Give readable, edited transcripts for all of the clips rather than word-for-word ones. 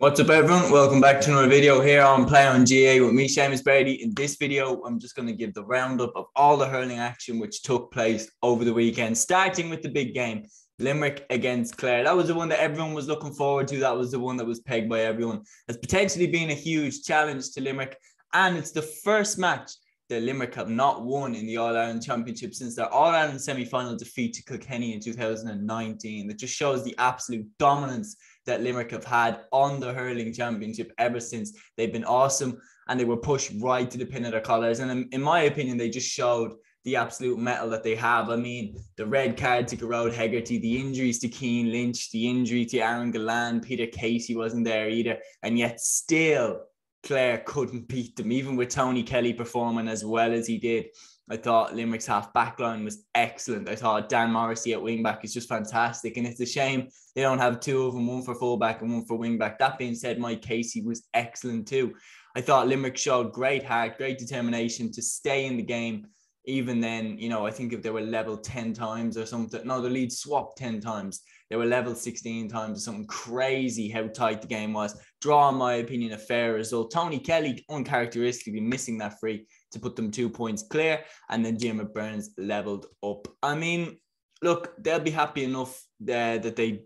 What's up, everyone? Welcome back to another video here on Play on GA with me, Seamus Brady. In this video, I'm just going to give the roundup of all the hurling action which took place over the weekend, starting with the big game, Limerick against Clare. That was the one that everyone was looking forward to. That was the one that was pegged by everyone as potentially being a huge challenge to Limerick. And it's the first match that Limerick have not won in the All-Ireland Championship since their All-Ireland semi-final defeat to Kilkenny in 2019. That just shows the absolute dominance that Limerick have had on the hurling championship ever since. They've been awesome and they were pushed right to the pin of their collars. And in my opinion, they just showed the absolute mettle that they have. I mean, the red card to Gearóid Hegarty, the injuries to Cian Lynch, the injury to Aaron Gillan, Peter Casey wasn't there either. And yet still, Clare couldn't beat them, even with Tony Kelly performing as well as he did. I thought Limerick's half backline was excellent. I thought Dan Morrissey at wingback is just fantastic. And it's a shame they don't have two of them, one for fullback and one for wingback. That being said, Mike Casey was excellent too. I thought Limerick showed great heart, great determination to stay in the game. Even then, I think if they were level 10 times or something, no, the lead swapped 10 times. They were level 16 times or something crazy how tight the game was. Draw, in my opinion, a fair result. Tony Kelly uncharacteristically missing that free to put them 2 points clear, and then Jim Burns leveled up. I mean, look, they'll be happy enough that they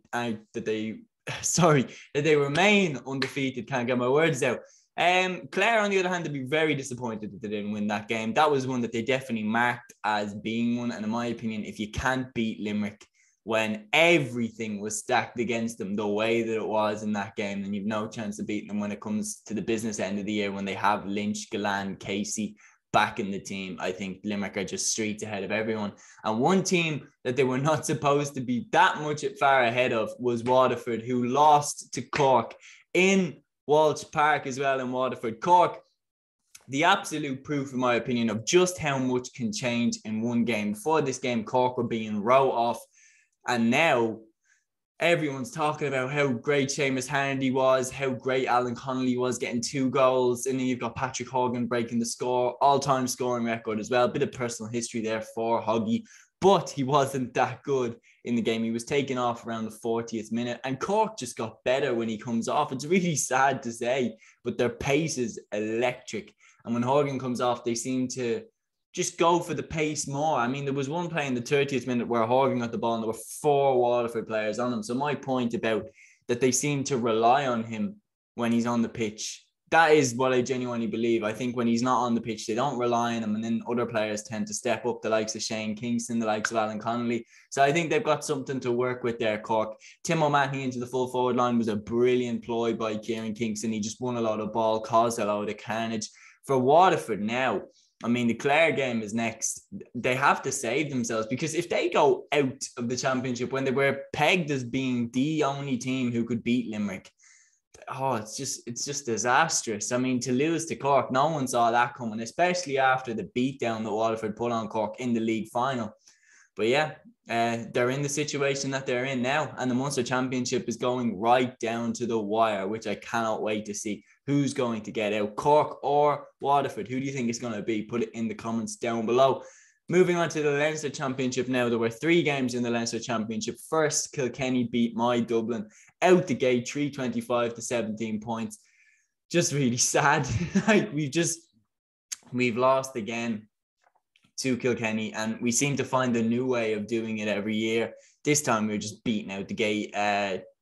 remain undefeated. Can't get my words out. Clare, on the other hand, they'd be very disappointed that they didn't win that game. That was one that they definitely marked as being one. And in my opinion, if you can't beat Limerick when everything was stacked against them the way that it was in that game, then you've no chance of beating them when it comes to the business end of the year, when they have Lynch, Gillan, Casey back in the team. I think Limerick are just streets ahead of everyone. And one team that they were not supposed to be that much far ahead of was Waterford, who lost to Cork in Walsh Park as well in Waterford. Cork, the absolute proof, in my opinion, of just how much can change in one game. Before this game, Cork were being wrote off. And now everyone's talking about how great Seamus Handy was, how great Alan Connolly was getting 2 goals. And then you've got Patrick Horgan breaking the all-time scoring record as well. A bit of personal history there for Hoggy. But he wasn't that good in the game. He was taken off around the 40th minute. And Cork just got better when he comes off. It's really sad to say, but their pace is electric. And when Horgan comes off, they seem to just go for the pace more. I mean, there was one play in the 30th minute where Horgan got the ball and there were 4 Waterford players on him. So my point about that they seem to rely on him when he's on the pitch, that is what I genuinely believe. I think when he's not on the pitch, they don't rely on him. And then other players tend to step up, the likes of Shane Kingston, the likes of Alan Connolly. So I think they've got something to work with there, Cork. Tim O'Mahony into the full forward line was a brilliant ploy by Kieran Kingston. He just won a lot of ball, caused a lot of carnage. For Waterford now, I mean, the Clare game is next. They have to save themselves, because if they go out of the championship when they were pegged as being the only team who could beat Limerick, it's just disastrous. I mean, to lose to Cork, no one saw that coming, especially after the beatdown that Waterford put on Cork in the league final. But yeah, they're in the situation that they're in now, and the Munster Championship is going right down to the wire, which I cannot wait to see who's going to get out, Cork or Waterford. Who do you think it's going to be? Put it in the comments down below. Moving on to the Leinster Championship now. There were 3 games in the Leinster Championship. First, Kilkenny beat my Dublin out the gate, 325 to 17 points. Just really sad. Like we've lost again to Kilkenny, and we seem to find a new way of doing it every year. This time we're just beating out the gate.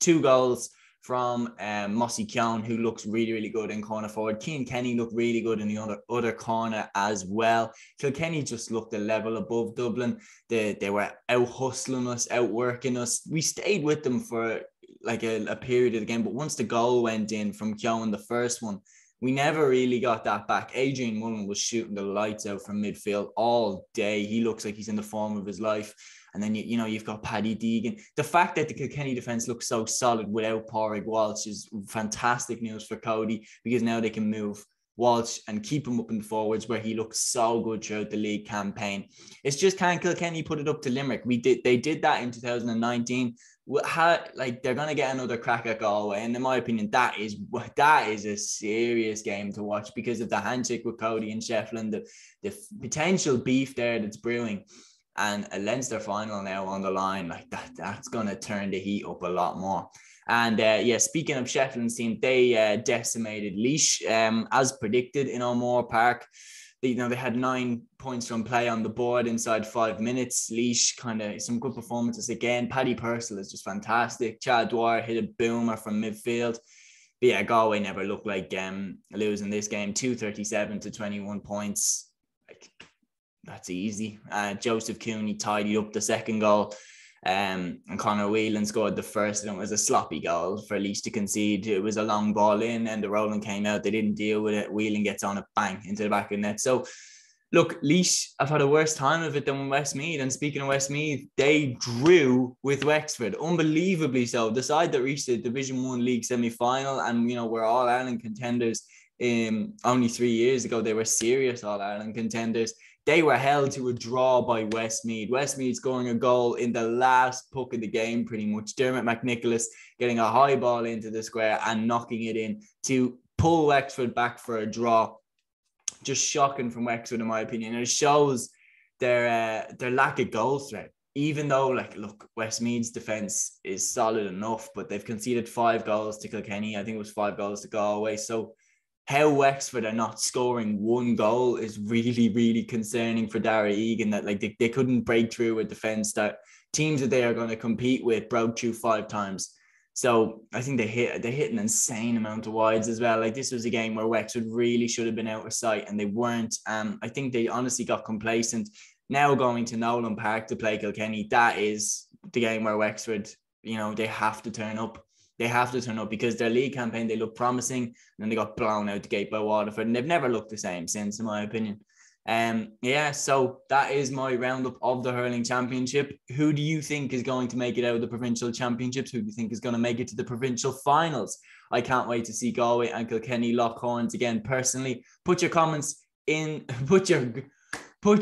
2 goals from Mossy Keown, who looks really, really good in corner forward. Cian Kenny looked really good in the other corner as well. Kilkenny just looked a level above Dublin. They were out hustling us, outworking us. We stayed with them for like a period of the game, but once the goal went in from Keown, the first one, we never really got that back. Adrian Mullen was shooting the lights out from midfield all day. He looks like he's in the form of his life. And then, you've got Paddy Deegan. The fact that the Kilkenny defence looks so solid without Pádraig Walsh is fantastic news for Cody, because now they can move Walsh and keep him up in the forwards, where he looks so good throughout the league campaign. It's just, can Kilkenny put it up to Limerick? They did that in 2019. They're going to get another crack at Galway. And in my opinion, that is a serious game to watch because of the handshake with Cody and Shefflin, the potential beef there that's brewing. And a Leinster final now on the line, like that's going to turn the heat up a lot more. And yeah, speaking of Sheffield's team, they decimated Laois as predicted in O'Moore Park. They had 9 points from play on the board inside 5 minutes. Laois kind of some good performances again. Paddy Purcell is just fantastic. Chad Dwyer hit a boomer from midfield. But yeah, Galway never looked like losing this game. 237 to 21 points. Like, that's easy. Joseph Cooney tidied up the second goal. And Conor Whelan scored the first, and it was a sloppy goal for Laois to concede. It was a long ball in, and the rolling came out. They didn't deal with it. Whelan gets on it, bang, into the back of the net. So, look, Laois have had a worse time of it than Westmeath. And speaking of Westmeath, they drew with Wexford, unbelievably so. The side that reached the Division 1 League semi-final, and we're All-Ireland contenders. Only 3 years ago, they were serious All-Ireland contenders. They were held to a draw by Westmeath. Westmeath scoring a goal in the last puck of the game, pretty much. Dermot McNicholas getting a high ball into the square and knocking it in to pull Wexford back for a draw. Just shocking from Wexford, in my opinion. And it shows their lack of goal threat. Even though, Westmeath's defence is solid enough, but they've conceded 5 goals to Kilkenny. I think it was 5 goals to Galway. So how Wexford are not scoring 1 goal is really, really concerning for Dara Egan, that they couldn't break through a defence that teams that they are going to compete with broke through 5 times. So I think they hit an insane amount of wides as well. This was a game where Wexford really should have been out of sight, and they weren't. I think they honestly got complacent. Now going to Nolan Park to play Kilkenny, that is the game where Wexford, they have to turn up. They have to turn up because their league campaign, they look promising, and then they got blown out the gate by Waterford, and they've never looked the same since, in my opinion. So that is my roundup of the Hurling Championship. Who do you think is going to make it out of the provincial championships? Who do you think is going to make it to the provincial finals? I can't wait to see Galway and Kilkenny lock horns again. Personally, put your comments in, put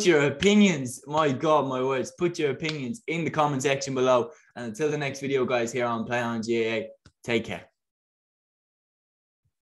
your opinions, my God, my words, put your opinions in the comment section below. And until the next video, guys, here on Play On GAA, take care.